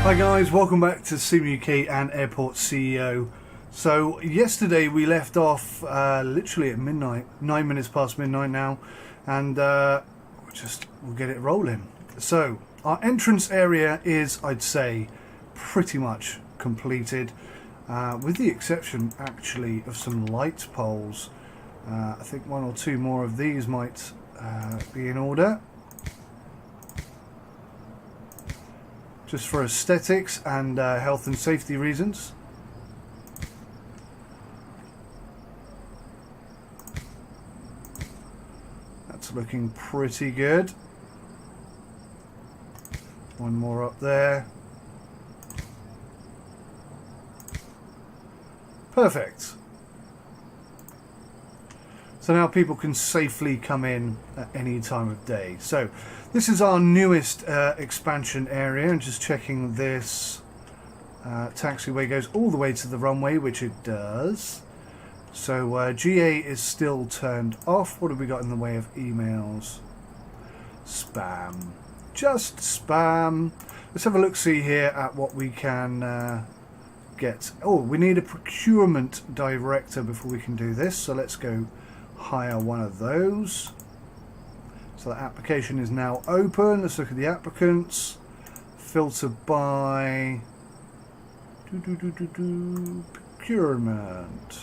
Hi guys, welcome back to SimUK and Airport CEO. So yesterday we left off literally at midnight, 9 minutes past midnight now, and we'll get it rolling. So our entrance area is, I'd say, pretty much completed, with the exception actually of some light poles. I think one or two more of these might be in order, just for aesthetics and health and safety reasons. That's looking pretty good. One more up there. Perfect. So now people can safely come in at any time of day. So this is our newest expansion area, and just checking this taxiway goes all the way to the runway, which it does. So GA is still turned off. What have we got in the way of emails? Spam. Just spam. Let's have a look-see here at what we can get. Oh, we need a procurement director before we can do this. So let's go hire one of those. So the application is now open. Let's look at the applicants. Filter by procurement.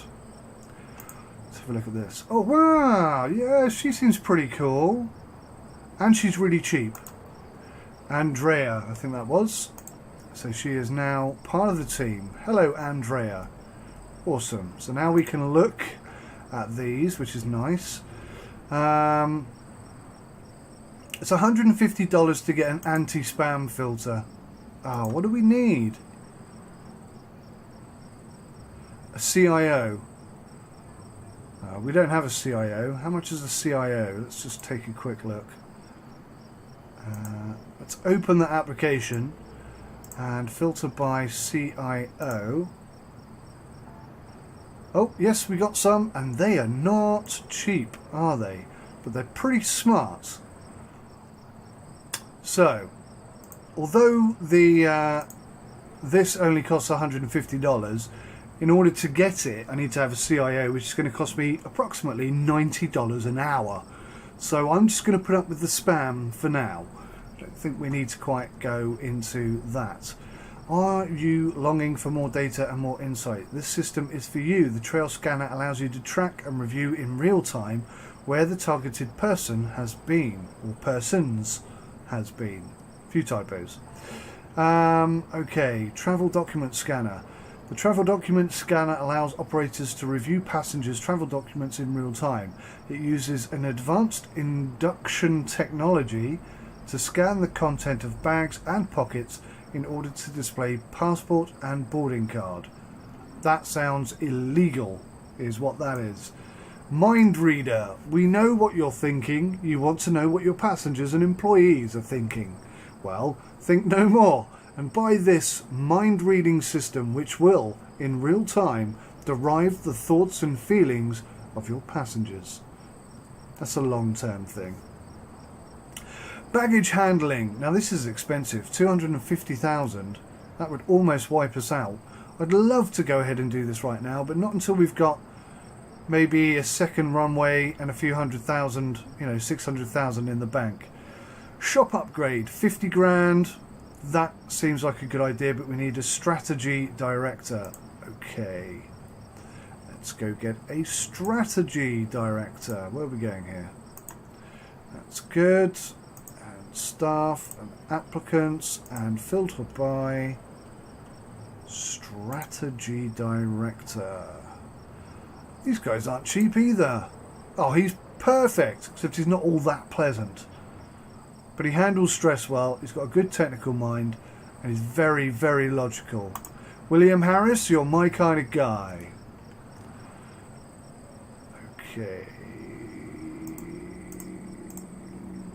Let's have a look at this. Oh wow, yeah, she seems pretty cool, and she's really cheap. Andrea, I think that was. So she is now part of the team. Hello, Andrea. Awesome. So now we can look at these, which is nice. It's $150 to get an anti-spam filter. Oh, what do we need? A CIO. We don't have a CIO. How much is a CIO? Let's just take a quick look. Let's open the application and filter by CIO. Oh, yes, we got some, and they are not cheap, are they? But they're pretty smart. So, although this only costs $150, in order to get it, I need to have a CIO, which is going to cost me approximately $90 an hour. So I'm just going to put up with the spam for now. I don't think we need to quite go into that. Are you longing for more data and more insight? This system is for you. The trail scanner allows you to track and review in real time where the targeted person has been, or persons has been. A few typos. Okay, travel document scanner. The travel document scanner allows operators to review passengers' travel documents in real time. It uses an advanced induction technology to scan the content of bags and pockets in order to display passport and boarding card. That sounds illegal, is what that is. Mind reader. We know what you're thinking. You want to know what your passengers and employees are thinking. Well, think no more and buy this mind reading system, which will, in real time, derive the thoughts and feelings of your passengers. That's a long-term thing. Baggage handling. Now this is expensive, $250,000. That would almost wipe us out. I'd love to go ahead and do this right now, but not until we've got maybe a second runway and a few $100,000, you know, 600,000 in the bank. Shop upgrade, 50 grand. That seems like a good idea, but we need a strategy director. Okay. Let's go get a strategy director. Where are we going here? That's good. Staff and applicants, and filter by strategy director. These guys aren't cheap either. Oh, he's perfect, except he's not all that pleasant. But he handles stress well, he's got a good technical mind, and he's very, very logical. William Harris, you're my kind of guy. Okay.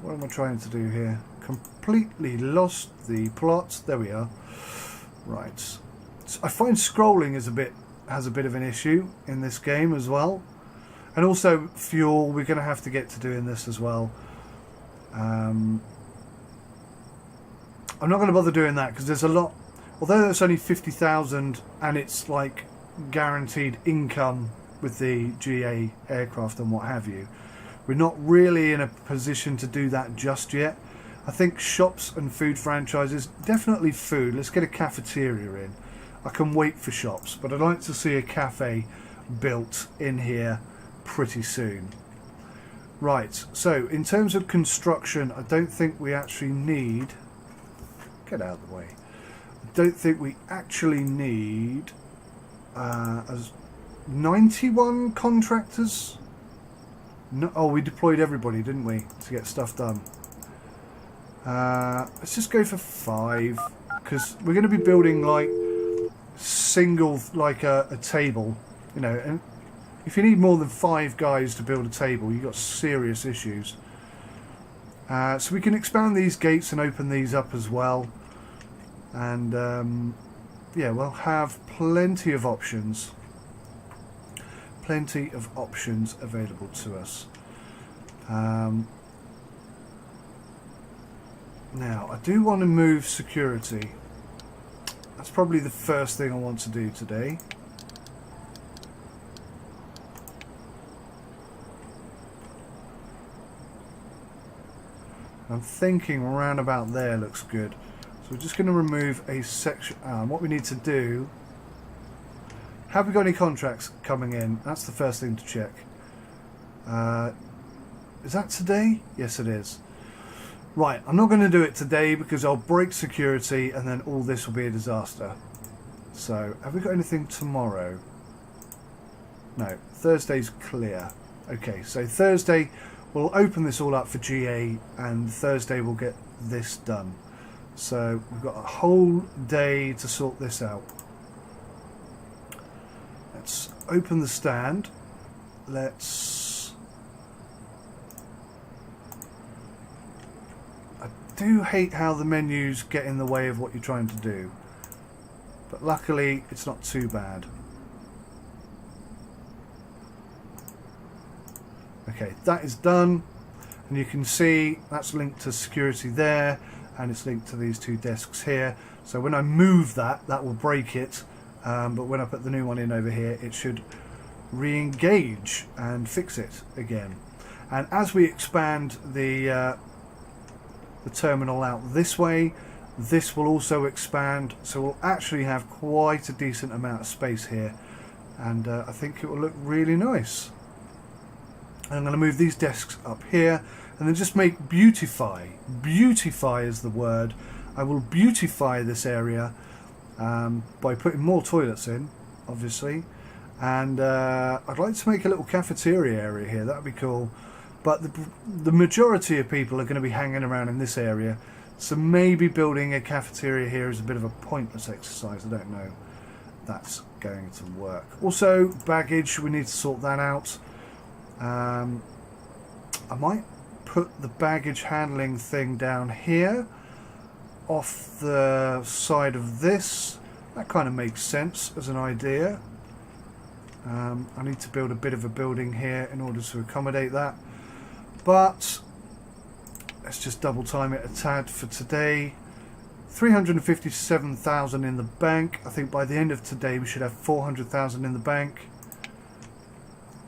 What am I trying to do here? Completely lost the plot. There we are. Right. So I find scrolling has a bit of an issue in this game as well. And also fuel, we're going to have to get to doing this as well. I'm not going to bother doing that because there's a lot although that's only 50,000 and it's like guaranteed income with the GA aircraft and what have you, we're not really in a position to do that just yet. I think shops and food franchises, definitely food. Let's get a cafeteria in. I can wait for shops, but I'd like to see a cafe built in here pretty soon. Right, so in terms of construction, I don't think we actually need... Get out of the way. I don't think we actually need 91 contractors. No, oh, we deployed everybody, didn't we, to get stuff done. Let's just go for 5, because we're going to be building like single, like a table, you know, and if you need more than 5 guys to build a table, you've got serious issues. So we can expand these gates and open these up as well. And yeah, we'll have plenty of options. Plenty of options available to us. Now, I do want to move security. That's probably the first thing I want to do today. I'm thinking around about there looks good. So we're just going to remove a section. What we need to do... Have we got any contracts coming in? That's the first thing to check. Is that today? Yes, it is. Right, I'm not going to do it today because I'll break security and then all this will be a disaster. So, have we got anything tomorrow? No, Thursday's clear. Okay, so Thursday we'll open this all up for GA and Thursday we'll get this done. So, we've got a whole day to sort this out. Let's open the stand. Let's... I do hate how the menus get in the way of what you're trying to do. But luckily, it's not too bad. Okay, that is done. And you can see that's linked to security there. And it's linked to these 2 desks here. So when I move that, that will break it. But when I put the new one in over here, it should re-engage and fix it again. And as we expand the terminal out this way, this will also expand, so we'll actually have quite a decent amount of space here, and I think it will look really nice. And I'm going to move these desks up here and then just make beautify is the word. I will beautify this area by putting more toilets in, obviously, and I'd like to make a little cafeteria area here. That would be cool, but the majority of people are going to be hanging around in this area, so maybe building a cafeteria here is a bit of a pointless exercise. I don't know that's going to work. Also, baggage, we need to sort that out. I might put the baggage handling thing down here off the side of this. That kind of makes sense as an idea. I need to build a bit of a building here in order to accommodate that, but let's just double time it a tad for today. 357,000 in the bank. I think by the end of today we should have 400,000 in the bank.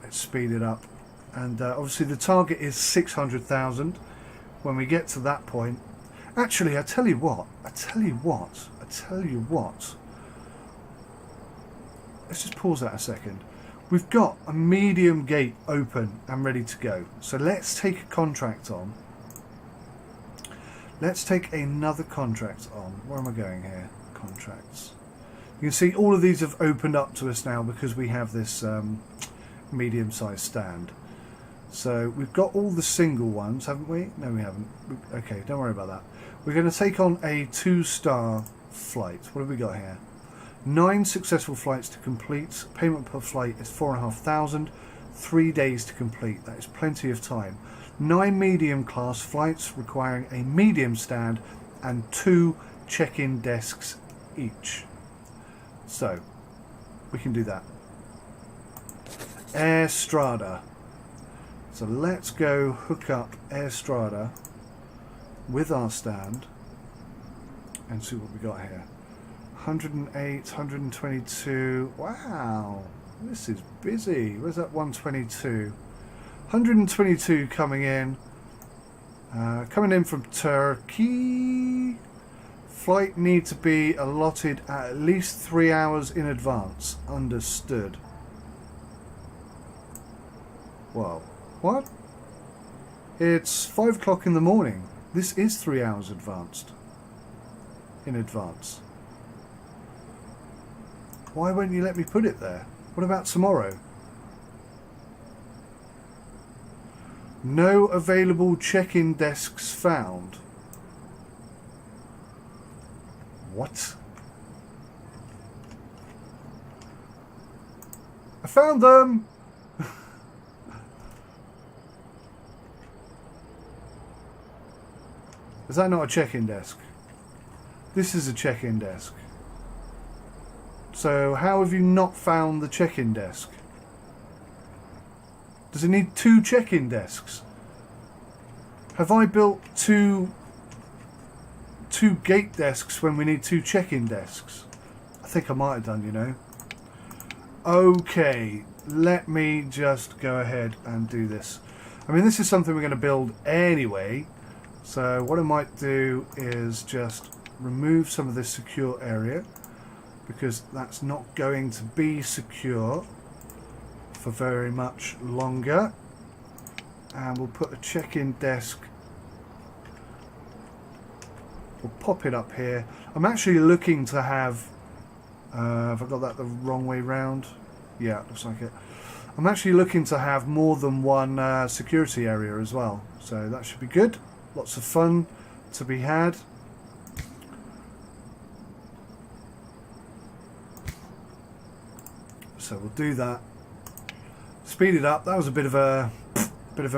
Let's speed it up, and obviously the target is 600,000 when we get to that point. Actually, I tell you what, let's just pause that a second. We've got a medium gate open and ready to go. So let's take a contract on. Let's take another contract on. Where am I going here? Contracts. You can see all of these have opened up to us now because we have this medium-sized stand. So we've got all the single ones, haven't we? No, we haven't. Okay, don't worry about that. We're going to take on a 2-star flight. What have we got here? 9 successful flights to complete. Payment per flight is 4,500. 3 days to complete. That is plenty of time. 9 medium class flights requiring a medium stand and 2 check-in desks each. So we can do that. Air Strada. So let's go hook up Air Strada with our stand and see what we got here. 108, 122. Wow, this is busy. Where's that 122? 122 coming in. Coming in from Turkey. Flight need to be allotted at least 3 hours in advance. Understood. Wow. What? It's 5 o'clock in the morning. This is 3 hours advanced. In advance. Why won't you let me put it there? What about tomorrow? No available check-in desks found. What? I found them! Is that not a check-in desk? This is a check-in desk. So how have you not found the check-in desk? Does it need 2 check-in desks? Have I built two gate desks when we need 2 check-in desks? I think I might have done, you know. Okay, let me just go ahead and do this. I mean, this is something we're going to build anyway. So what I might do is just remove some of this secure area, because that's not going to be secure for very much longer. And we'll put a check-in desk. We'll pop it up here. I'm actually looking to have have I got that the wrong way round? Yeah, looks like it. I'm actually looking to have more than one security area as well, so that should be good. Lots of fun to be had. So we'll do that. Speed it up. That was a bit of a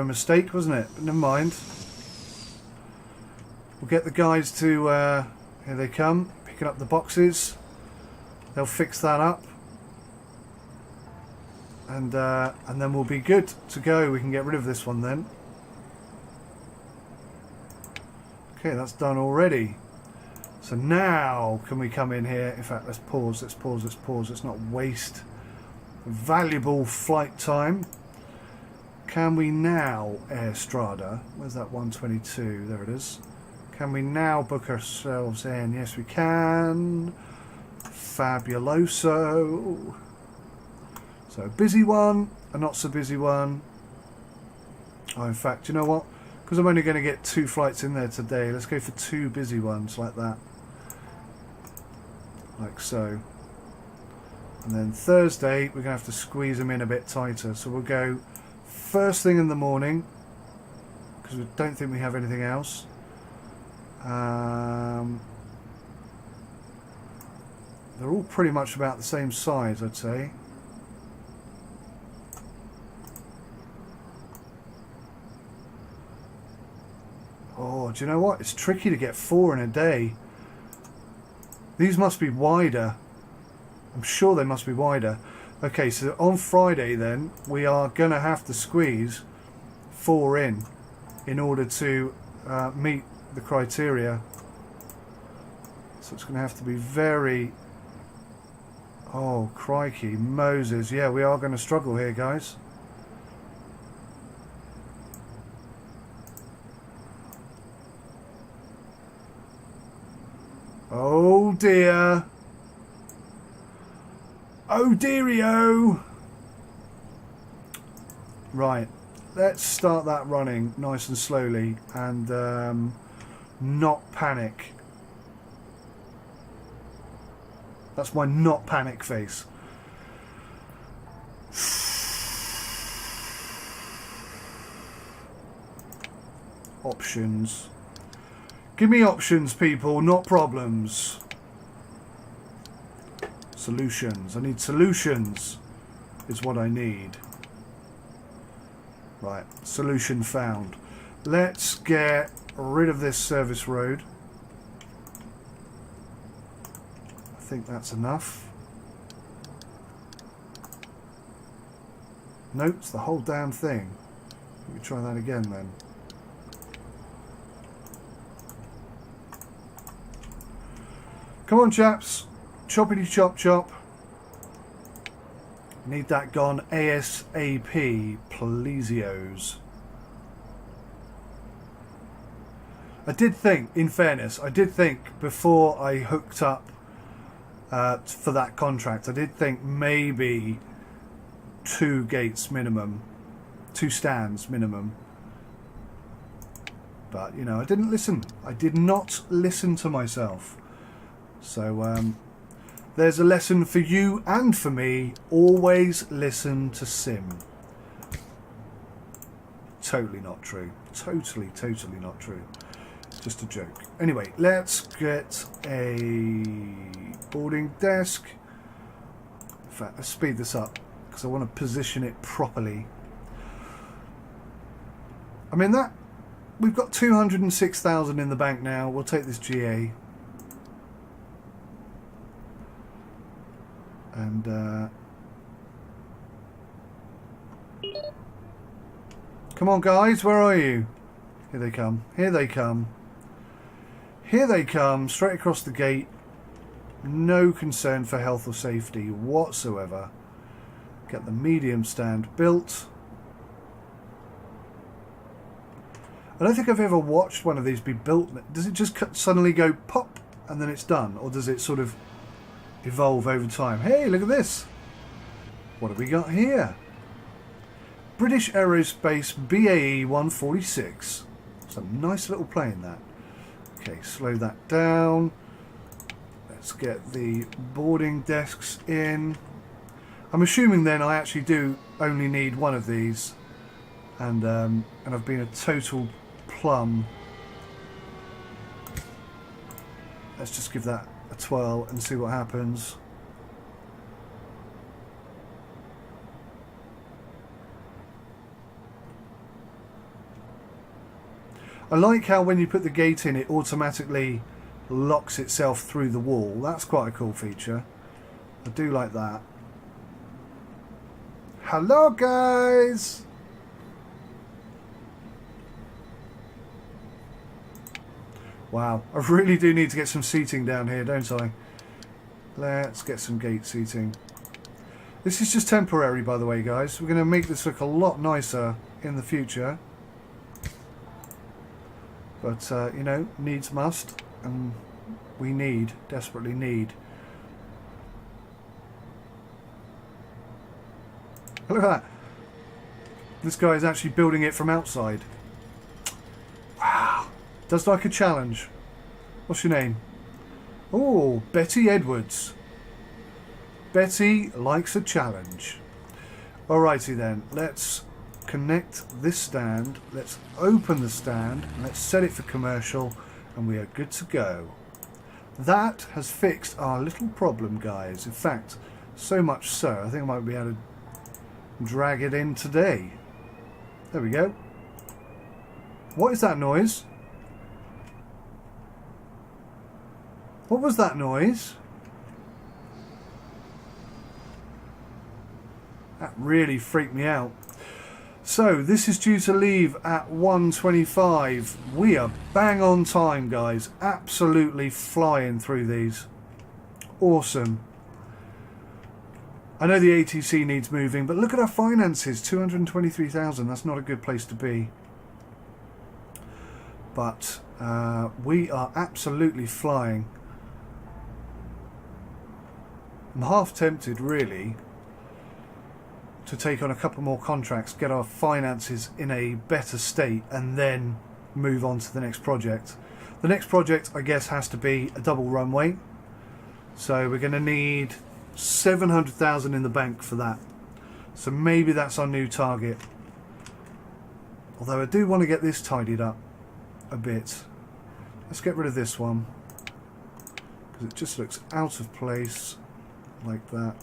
mistake, wasn't it? But never mind. We'll get the guys to here they come, picking up the boxes. They'll fix that up, and then we'll be good to go. We can get rid of this one then. Okay, that's done already. So now can we come in here? In fact, let's pause. Let's not waste valuable flight time. Can we now, Air Strada? Where's that 122? There it is. Can we now book ourselves in? Yes, we can. Fabuloso. So a busy one, a not so busy one. Oh, in fact, you know what? Because I'm only going to get 2 flights in there today, let's go for 2 busy ones like that. Like so. And then Thursday, we're going to have to squeeze them in a bit tighter. So we'll go first thing in the morning, because we don't think we have anything else. They're all pretty much about the same size, I'd say. Oh, do you know what? It's tricky to get 4 in a day. These must be wider. I'm sure they must be wider. Okay, so on Friday then, we are going to have to squeeze 4 in order to meet the criteria. So it's going to have to be very... Oh, crikey, Moses. Yeah, we are going to struggle here, guys. Oh, dear. Oh, deario. Right. Let's start that running nice and slowly and not panic. That's my not panic face. Options. Give me options, people, not problems. Solutions. I need solutions is what I need. Right, solution found. Let's get rid of this service road. I think that's enough. Nope, it's the whole damn thing. Let me try that again then. Come on, chaps. choppity chop chop. Need that gone ASAP, pleasios. I did think, in fairness, I did think before I hooked up for that contract, I did think maybe 2 gates minimum, 2 stands minimum. But, you know, I didn't listen. I did not listen to myself. So, there's a lesson for you and for me. Always listen to Sim. Totally not true. Totally not true. Just a joke. Anyway, let's get a boarding desk. In fact, let's speed this up because I want to position it properly. I mean, that we've got 206,000 in the bank now. We'll take this GA. And come on, guys, where are you? Here they come. Here they come. Here they come, straight across the gate. No concern for health or safety whatsoever. Get the medium stand built. I don't think I've ever watched one of these be built. Does it just suddenly go pop and then it's done? Or does it sort of evolve over time? Hey, look at this. What have we got here? British Aerospace BAE 146. It's a nice little plane, that. Okay, slow that down. Let's get the boarding desks in. I'm assuming then I actually do only need one of these. And I've been a total plum. Let's just give that a twirl and see what happens. I like how when you put the gate in, it automatically locks itself through the wall. That's quite a cool feature. I do like that. Hello, guys! Wow, I really do need to get some seating down here, don't I? Let's get some gate seating. This is just temporary, by the way, guys. We're going to make this look a lot nicer in the future. But, you know, needs must, and we need, desperately need. Look at that. This guy is actually building it from outside. Wow. Does like a challenge. What's your name? Oh, Betty Edwards. Betty likes a challenge. Alrighty then, let's connect this stand, let's open the stand, and let's set it for commercial, and we are good to go. That has fixed our little problem, guys. In fact, so much so, I think I might be able to drag it in today. There we go. What is that noise? What was that noise? That really freaked me out. So, this is due to leave at 1:25. We are bang on time, guys. Absolutely flying through these. Awesome. I know the ATC needs moving, but look at our finances. 223,000. That's not a good place to be. But we are absolutely flying. I'm half tempted, really, to take on a couple more contracts, get our finances in a better state, and then move on to the next project. The next project, I guess, has to be a double runway. So we're going to need 700,000 in the bank for that. So maybe that's our new target. Although I do want to get this tidied up a bit. Let's get rid of this one, because it just looks out of place like that.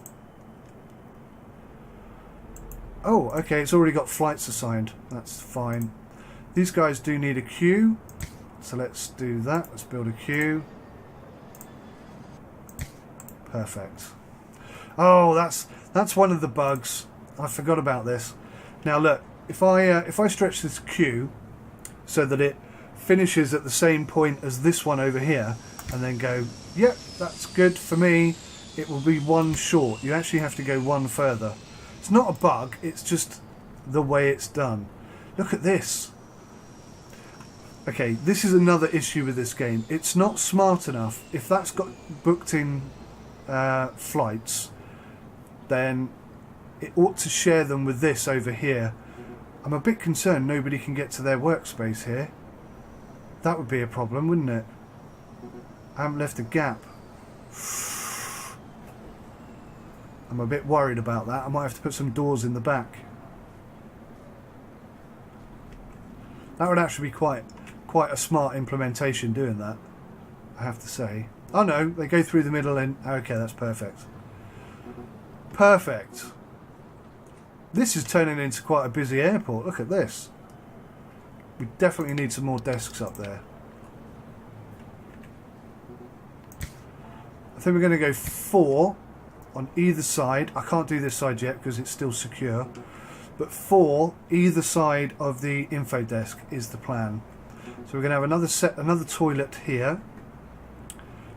Oh, okay, it's already got flights assigned. That's fine. These guys do need a queue, so let's do that. Let's build a queue. Perfect. Oh, that's one of the bugs. I forgot about this. Now look, if I stretch this queue so that it finishes at the same point as this one over here, and then go, yep, that's good for me. it will be one short. You actually have to go one further. It's not a bug, it's just the way it's done. Look at this. Okay, this is another issue with this game. It's not smart enough. If that's got booked in flights, then it ought to share them with this over here. I'm a bit concerned nobody can get to their workspace here. That would be a problem, wouldn't it? I haven't left a gap. I'm a bit worried about that. I might have to put some doors in the back. That would actually be quite a smart implementation doing that, I have to say. Oh no, they go through the middle and... Okay, that's perfect. Perfect. This is turning into quite a busy airport. Look at this. We definitely need some more desks up there. I think we're going to go 4 on either side. I can't do this side yet because it's still secure. But 4 either side of the info desk is the plan. So we're going to have another toilet here.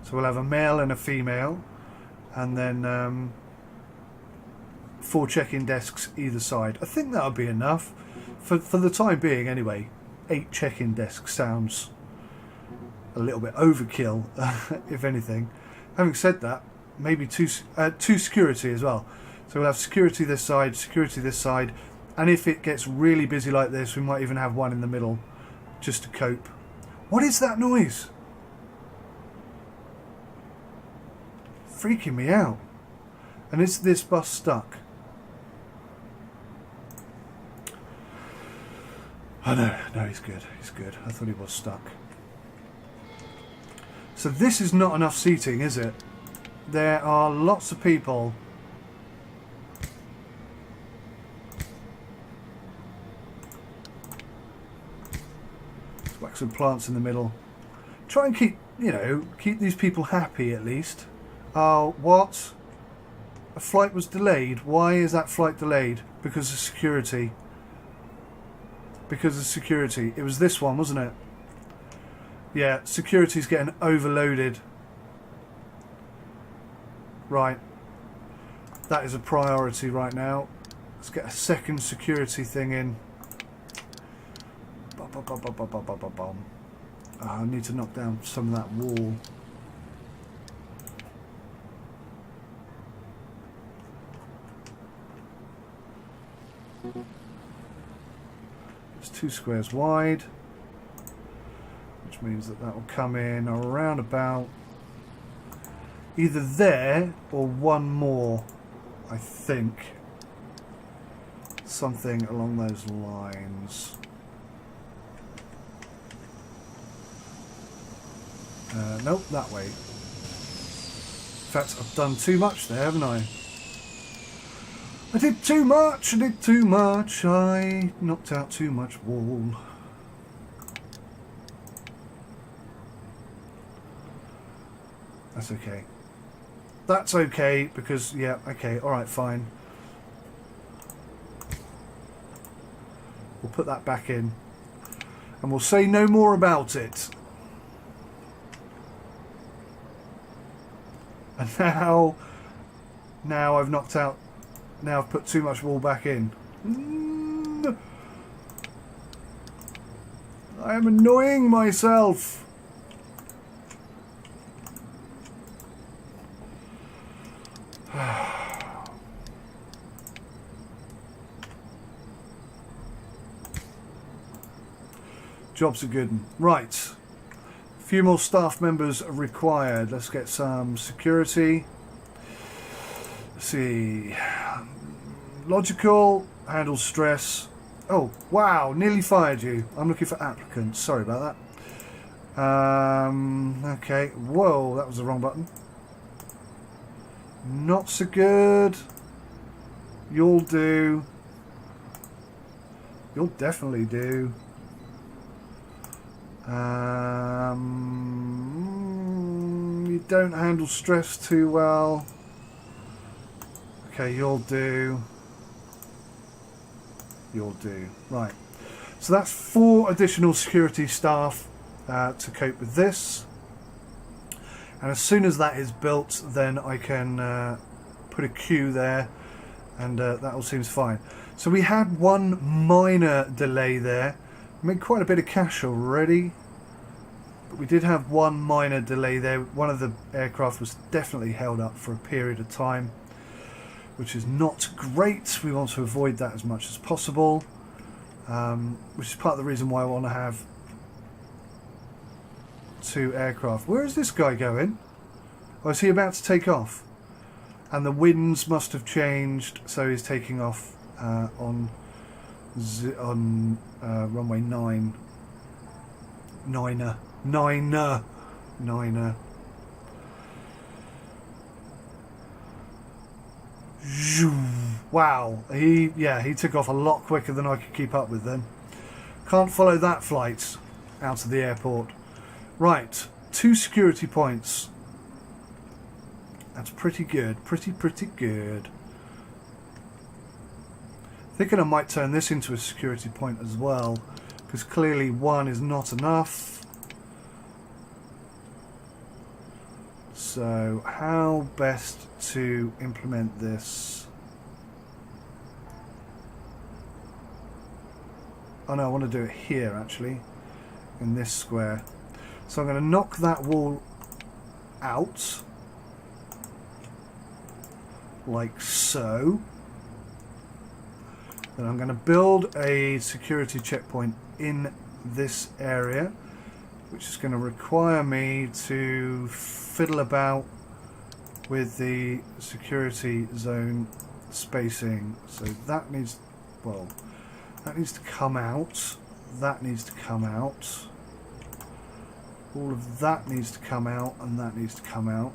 So we'll have a male and a female, and then 4 check-in desks either side. I think that'll be enough for the time being anyway. 8 check-in desks sounds a little bit overkill, if anything. Having said that, maybe two security as well. So we'll have security this side, and if it gets really busy like this, we might even have one in the middle, just to cope. What is that noise? Freaking me out. And is this bus stuck? Oh no, he's good. He's good. I thought he was stuck. So this is not enough seating, is it? There are lots of people. Let's whack some plants in the middle. Try and keep these people happy at least. Oh, what? A flight was delayed. Why is that flight delayed? Because of security. Because of security. It was this one, wasn't it? Yeah, security's getting overloaded. Right. That is a priority right now. Let's get a second security thing in. I need to knock down some of that wall. It's 2 squares wide, which means that will come in around about either there or one more, I think. Something along those lines. Nope, that way. In fact, I've done too much there, haven't I? I did too much, I knocked out too much wall. That's okay. That's okay, because, yeah, okay, alright, fine. We'll put that back in. And we'll say no more about it. And now I've knocked out... Now I've put too much wall back in. I am annoying myself. Job's a good one. Right. A few more staff members are required. Let's get some security. Let's see. Logical, handles stress. Oh, wow, nearly fired you. I'm looking for applicants. Sorry about that. Okay. Whoa, that was the wrong button. Not so good. You'll do. You'll definitely do. You don't handle stress too well. Okay, you'll do. You'll do. Right. So that's 4 additional security staff to cope with this. And as soon as that is built, then I can put a queue there, and that all seems fine. So we had one minor delay there. Made quite a bit of cash already, but we did have one minor delay there. One of the aircraft was definitely held up for a period of time, which is not great. We want to avoid that as much as possible, which is part of the reason why I want to have 2 aircraft. Where is this guy going? Oh, is he about to take off? And the winds must have changed, so he's taking off on runway 9. Niner. Wow, he took off a lot quicker than I could keep up with then. Can't follow that flight out of the airport. Right, 2 security points. That's pretty good, pretty good. Thinking I might turn this into a security point as well, because clearly 1 is not enough. So how best to implement this? Oh no, I want to do it here actually, in this square. So I'm going to knock that wall out, like so. Then I'm going to build a security checkpoint in this area, which is going to require me to fiddle about with the security zone spacing. So that needs, well, that needs to come out, that needs to come out, all of that needs to come out, and that needs to come out,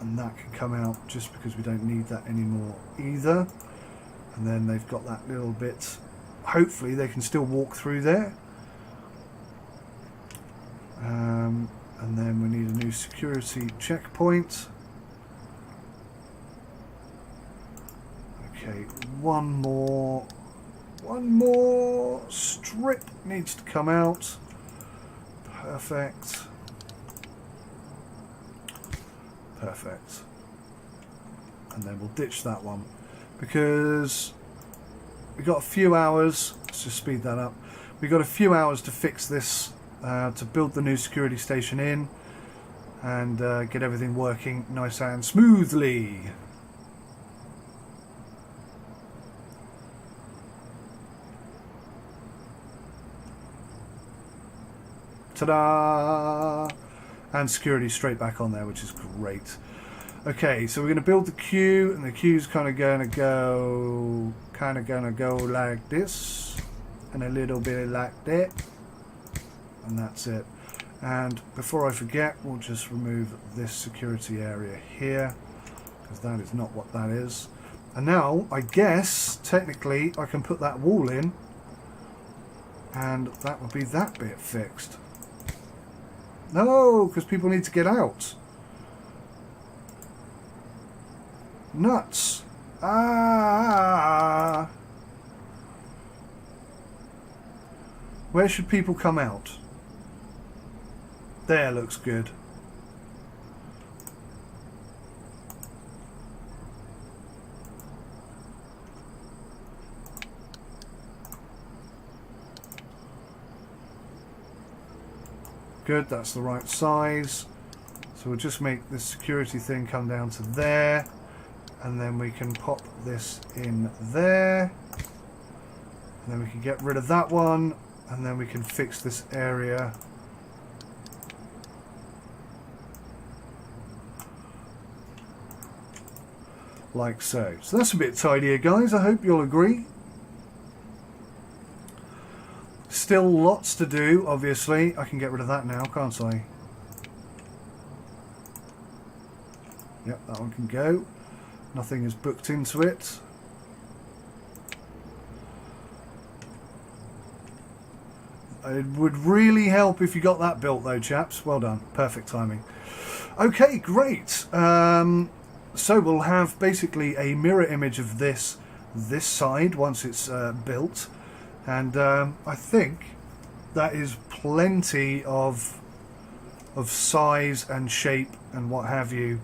and that can come out just because we don't need that anymore either. And then they've got that little bit, hopefully they can still walk through there. And then we need a new security checkpoint. Okay, one more strip needs to come out. Perfect. And then we'll ditch that one, because we've got a few hours. Let's just speed that up. We've got a few hours to fix this, to build the new security station in, and get everything working nice and smoothly. Ta-da! And security straight back on there, which is great. Okay, so we're going to build the queue, and the queue's kind of going to go like this, and a little bit like that, and that's it. And before I forget, we'll just remove this security area here, because that is not what that is. And now, I guess, technically, I can put that wall in, and that would be that bit fixed. No, because people need to get out. Nuts. Ah. Where should people come out? There looks good. Good, that's the right size. So we'll just make this security thing come down to there, and then we can pop this in there, and then we can get rid of that one, and then we can fix this area. Like so. So that's a bit tidier, guys. I hope you'll agree. Still lots to do, obviously. I can get rid of that now, can't I? Yep, that one can go. Nothing is booked into it. It would really help if you got that built though, chaps. Well done. Perfect timing. Okay, great. So we'll have basically a mirror image of this side once it's built. And I think that is plenty of of size and shape and what have you.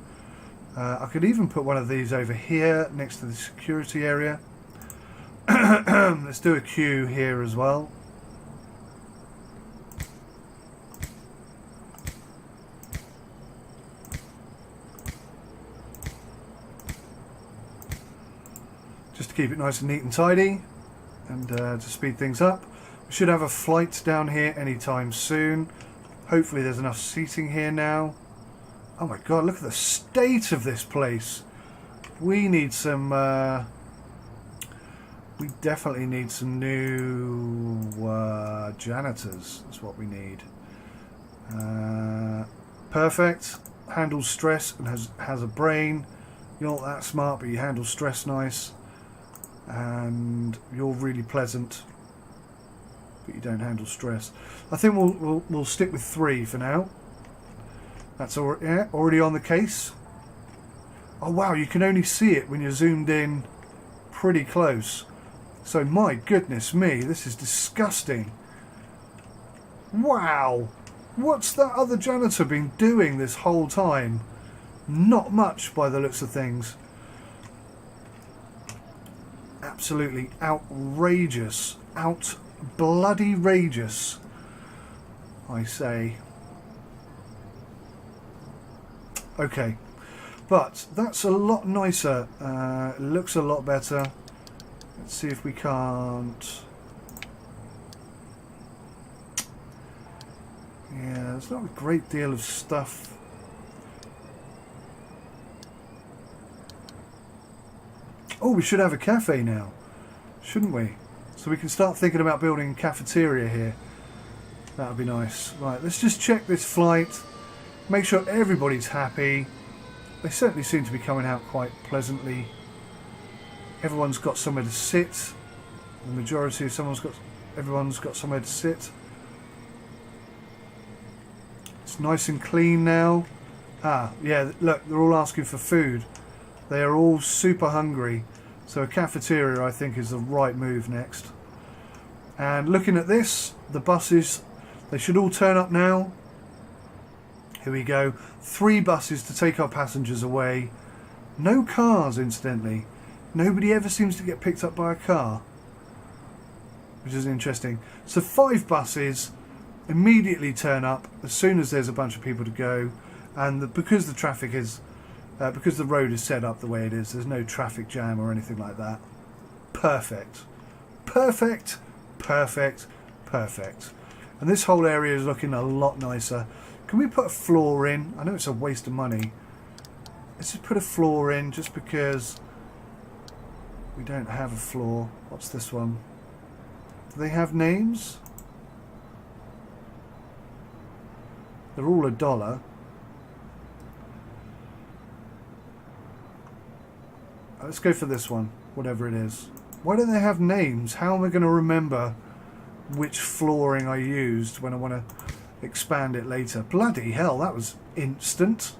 I could even put one of these over here next to the security area. Let's do a queue here as well. Just to keep it nice and neat and tidy, and to speed things up. We should have a flight down here anytime soon. Hopefully there's enough seating here now. Oh my god, look at the state of this place. We need some... we definitely need some new janitors. That's what we need. Perfect. Handles stress and has a brain. You're not that smart, but you handle stress nice. And you're really pleasant, but you don't handle stress. I think we'll stick with 3 for now. That's already on the case. Oh wow, you can only see it when you're zoomed in pretty close. So my goodness me, this is disgusting. Wow, what's that other janitor been doing this whole time? Not much by the looks of things. Absolutely outrageous. Out bloody rageous, I say. Okay, but that's a lot nicer. It looks a lot better. Let's see if we can't... Yeah, there's not a great deal of stuff. Oh, we should have a cafe now, shouldn't we? So we can start thinking about building a cafeteria here. That would be nice. Right, let's just check this flight. Make sure everybody's happy. They certainly seem to be coming out quite pleasantly. Everyone's got somewhere to sit. The majority of everyone's got somewhere to sit. It's nice and clean now. Ah, yeah, look, they're all asking for food. They are all super hungry. So a cafeteria, I think, is the right move next. And looking at this, the buses, they should all turn up now. Here we go. 3 buses to take our passengers away. No cars, incidentally. Nobody ever seems to get picked up by a car, which is interesting. So 5 buses immediately turn up as soon as there's a bunch of people to go, and because the traffic is, because the road is set up the way it is, there's no traffic jam or anything like that. Perfect, perfect, perfect, perfect. And this whole area is looking a lot nicer. Can we put a floor in? I know it's a waste of money. Let's just put a floor in, just because we don't have a floor. What's this one? Do they have names? They're all $1. Let's go for this one, whatever it is. Why don't they have names? How am I going to remember which flooring I used when I want to expand it later? Bloody hell, that was instant.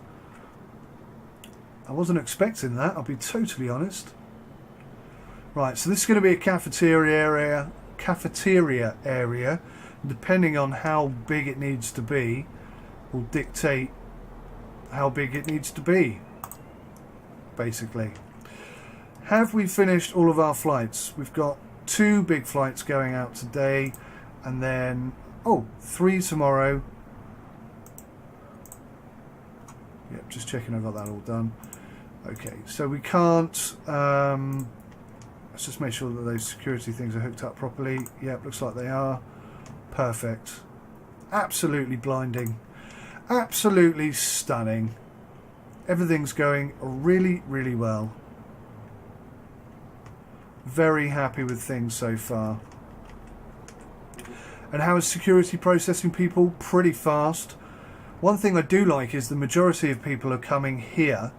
I wasn't expecting that, I'll be totally honest. Right, so this is going to be a cafeteria area. Depending on how big it needs to be, will dictate how big it needs to be, basically. Have we finished all of our flights? We've got 2 big flights going out today, and then 3 tomorrow. Yep, just checking I've got that all done. Okay, so we can't let's just make sure that those security things are hooked up properly. Yep, looks like they are. Perfect. Absolutely blinding. Absolutely stunning. Everything's going really, really well. Very happy with things so far. And how is security processing people? Pretty fast. One thing I do like is the majority of people are coming here,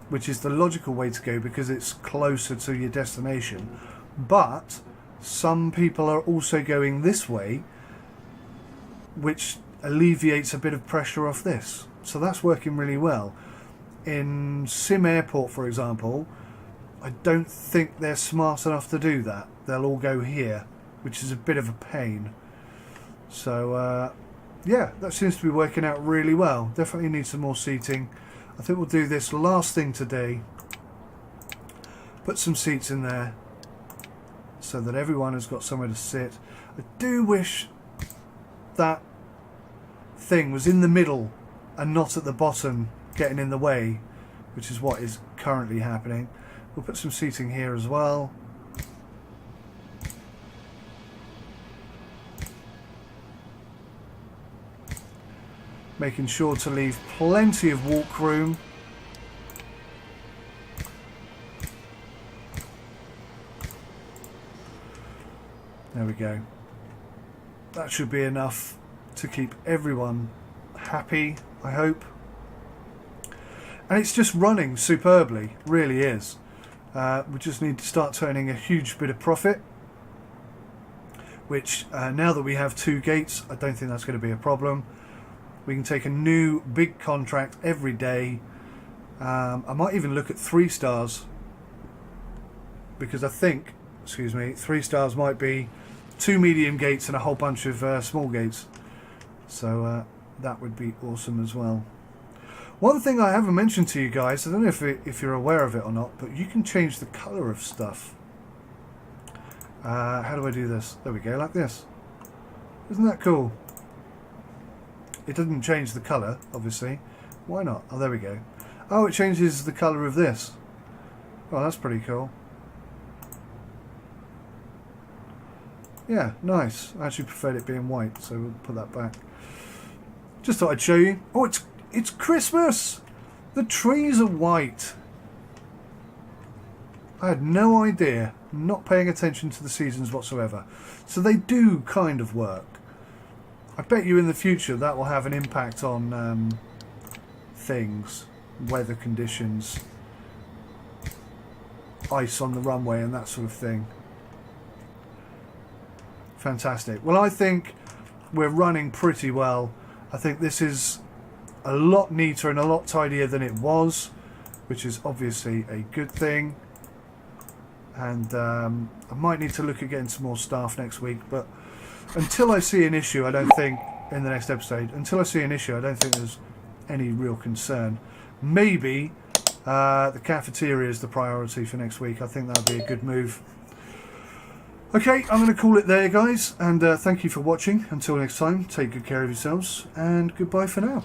which is the logical way to go because it's closer to your destination. But some people are also going this way, which alleviates a bit of pressure off this. So that's working really well. In Sim Airport, for example, I don't think they're smart enough to do that. They'll all go here, which is a bit of a pain. So yeah, that seems to be working out really well. Definitely need some more seating. I think we'll do this last thing today. Put some seats in there so that everyone has got somewhere to sit. I do wish that thing was in the middle and not at the bottom getting in the way, which is what is currently happening. We'll put some seating here as well. Making sure to leave plenty of walk room. There we go. That should be enough to keep everyone happy, I hope. And it's just running superbly, really is. We just need to start turning a huge bit of profit, which now that we have 2 gates, I don't think that's going to be a problem. We can take a new big contract every day. I might even look at 3 stars, because I think, 3 stars might be 2 medium gates and a whole bunch of small gates. So that would be awesome as well. One thing I haven't mentioned to you guys, I don't know if you're aware of it or not, but you can change the colour of stuff. How do I do this? There we go, like this. Isn't that cool? It doesn't change the colour, obviously. Why not? Oh, there we go. Oh, it changes the colour of this. Oh, that's pretty cool. Yeah, nice. I actually preferred it being white, so we'll put that back. Just thought I'd show you. Oh, it's Christmas! The trees are white. I had no idea. Not paying attention to the seasons whatsoever. So they do kind of work. I bet you in the future that will have an impact on things, weather conditions, ice on the runway and that sort of thing. Fantastic. Well, I think we're running pretty well. I think this is a lot neater and a lot tidier than it was, which is obviously a good thing. And I might need to look at getting some more staff next week, but until I see an issue, I don't think, in the next episode, until I see an issue, I don't think there's any real concern. Maybe the cafeteria is the priority for next week. I think that would be a good move. Okay, I'm going to call it there, guys, and thank you for watching. Until next time, take good care of yourselves, and goodbye for now.